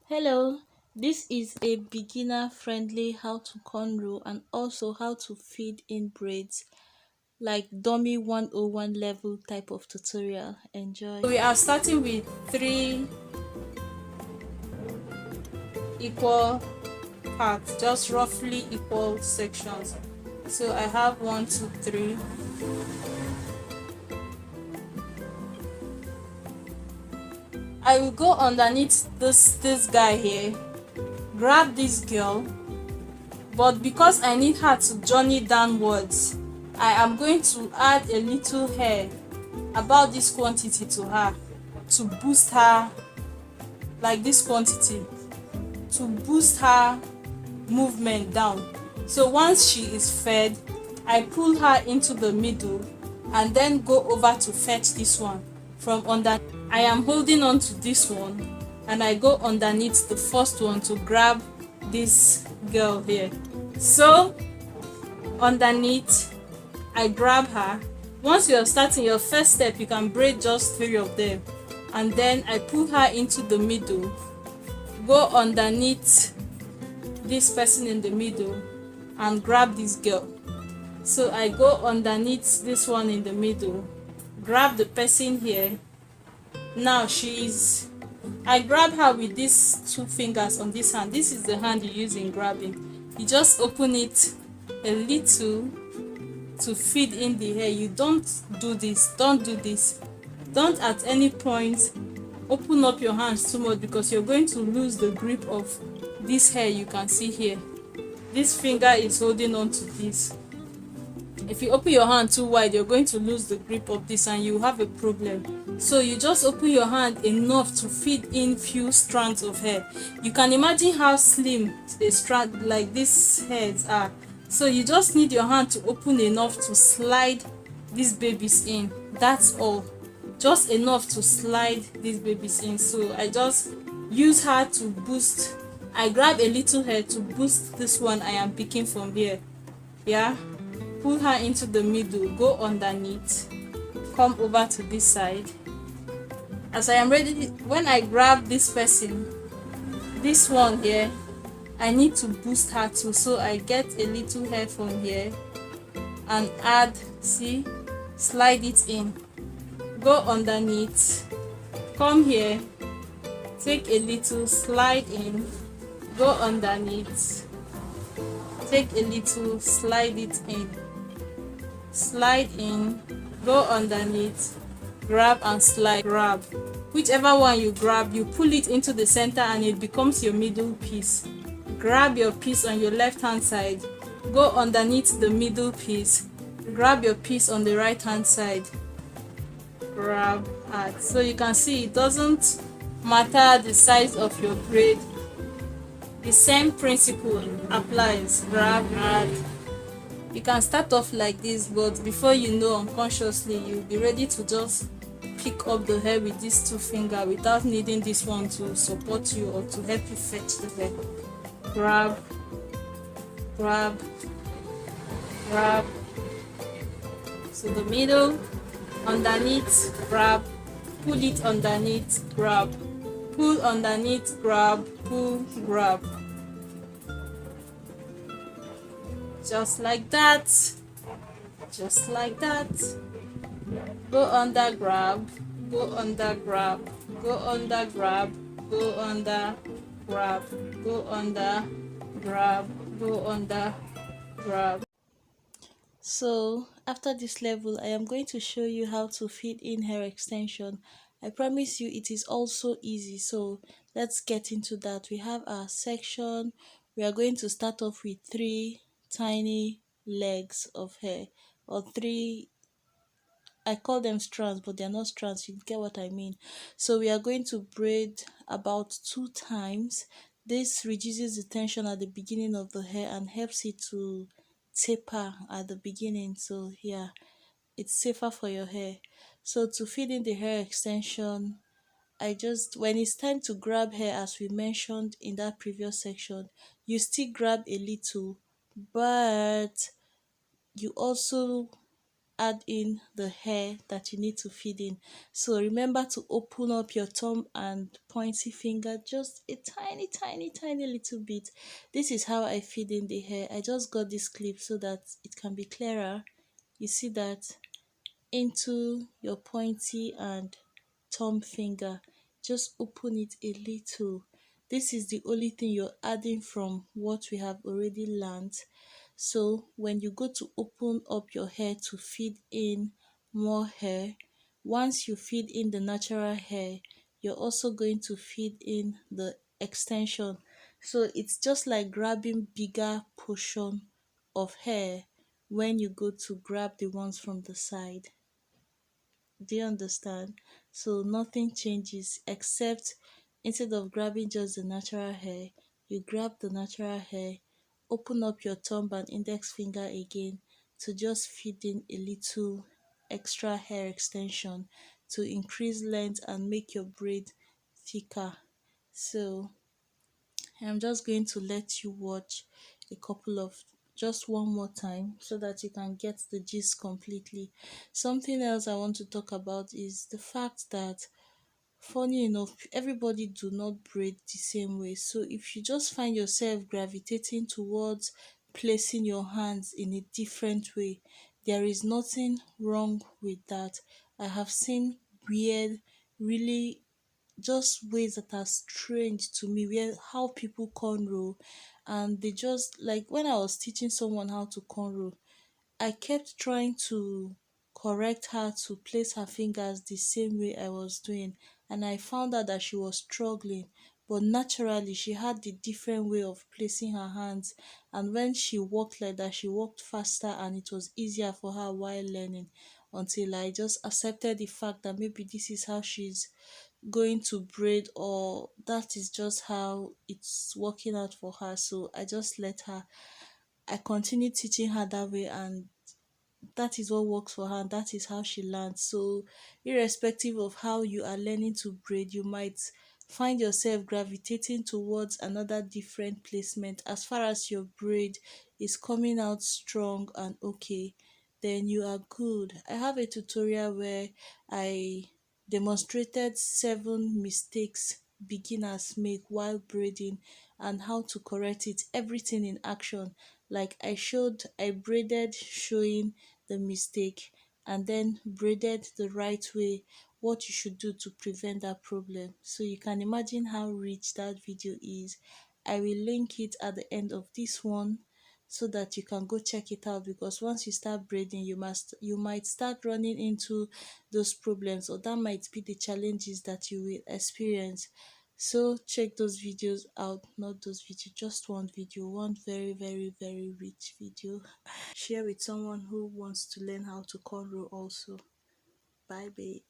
Hello, this is a beginner friendly how to cornrow and also how to feed in braids like dummy 101 level type of tutorial. Enjoy. We are starting with three equal parts, just roughly equal sections. So I have one, two, three. I will go underneath this guy here, grab this girl, but because I need her to journey downwards, I am going to add a little hair, about this quantity, to her to boost her, like this quantity, to boost her movement down. So once she is fed, I pull her into the middle and then go over to fetch this one from under. I am holding on to this one and I go underneath the first one to grab this girl here. So underneath, I grab her. Once you are starting your first step, you can braid just three of them, and then I pull her into the middle, go underneath this person in the middle and grab this girl. So I go underneath this one in the middle, grab the person here. Now I grab her with these two fingers on this hand. This is the hand you use in grabbing. You just open it a little to feed in the hair. You don't do this, don't at any point open up your hands too much, because you're going to lose the grip of this hair. You can see here, this finger is holding on to this. If you open your hand too wide, you're going to lose the grip of this and you have a problem. So you just open your hand enough to feed in few strands of hair. You can imagine how slim a strand like these hairs are. So you just need your hand to open enough to slide these babies in. That's all. Just enough to slide these babies in. So I just use her to boost. I grab a little hair to boost this one I am picking from here. Yeah. Pull her into the middle, go underneath, come over to this side. As I am ready, when I grab this person, this one here, I need to boost her too. So I get a little hair from here and add, see, slide it in, go underneath, come here, take a little, slide in, go underneath, take a little, slide it in, slide in, go underneath, grab and slide, grab. Whichever one you grab, you pull it into the center and it becomes your middle piece. Grab your piece on your left hand side, go underneath the middle piece, grab your piece on the right hand side, grab, add. So you can see it doesn't matter the size of your braid, the same principle applies. Grab, add. You can start off like this, but before you know, unconsciously you'll be ready to just pick up the hair with these two fingers without needing this one to support you or to help you fetch the hair. Grab, grab, grab. So the middle, underneath, grab, pull it underneath, grab, pull underneath, grab, pull, grab. Just like that, just like that. Go under, grab, go under, grab, go under, grab, go under, grab, go under, grab, go under, grab. So after this level, I am going to show you how to feed in hair extension. I promise you it is also easy, so let's get into that. We have our section. We are going to start off with three tiny legs of hair, or three, I call them strands, but they're not strands, you get what I mean. So we are going to braid about 2 times. This reduces the tension at the beginning of the hair and helps it to taper at the beginning. So yeah, it's safer for your hair. So to feed in the hair extension, when it's time to grab hair, as we mentioned in that previous section, you still grab a little, but you also add in the hair that you need to feed in. So remember to open up your thumb and pointy finger just a tiny little bit. This is how I feed in the hair. I just got this clip so that it can be clearer. You see that into your pointy and thumb finger. Just open it a little. This is the only thing you're adding from what we have already learned. So when you go to open up your hair to feed in more hair, once you feed in the natural hair, you're also going to feed in the extension. So it's just like grabbing bigger portion of hair when you go to grab the ones from the side. Do you understand? So nothing changes except instead of grabbing just the natural hair, you grab the natural hair, open up your thumb and index finger again to just feed in a little extra hair extension to increase length and make your braid thicker. So I'm just going to let you watch a couple of just one more time so that you can get the gist completely. Something else I want to talk about is the fact that funny enough, everybody do not braid the same way. So if you just find yourself gravitating towards placing your hands in a different way, there is nothing wrong with that. I have seen weird, really just ways that are strange to me where how people cornrow, and they just like when I was teaching someone how to cornrow, I kept trying to correct her to place her fingers the same way I was doing, and I found out that she was struggling. But naturally, she had the different way of placing her hands, and when she walked like that, she walked faster and it was easier for her while learning. Until I just accepted the fact that maybe this is how she's going to braid, or that is just how it's working out for her. So I just let her. I continued teaching her that way, and that is what works for her and that is how she learns. So irrespective of how you are learning to braid, you might find yourself gravitating towards another different placement. As far as your braid is coming out strong and okay, then you are good. I have a tutorial where I demonstrated 7 mistakes beginners make while braiding and how to correct it, everything in action. Like I braided showing the mistake and then braided the right way, what you should do to prevent that problem. So you can imagine how rich that video is. I will link it at the end of this one so that you can go check it out, because once you start braiding, you might start running into those problems, or that might be the challenges that you will experience. So check those videos out, not those videos, just one video, one very rich video. Share with someone who wants to learn how to cornrow also. Bye babe.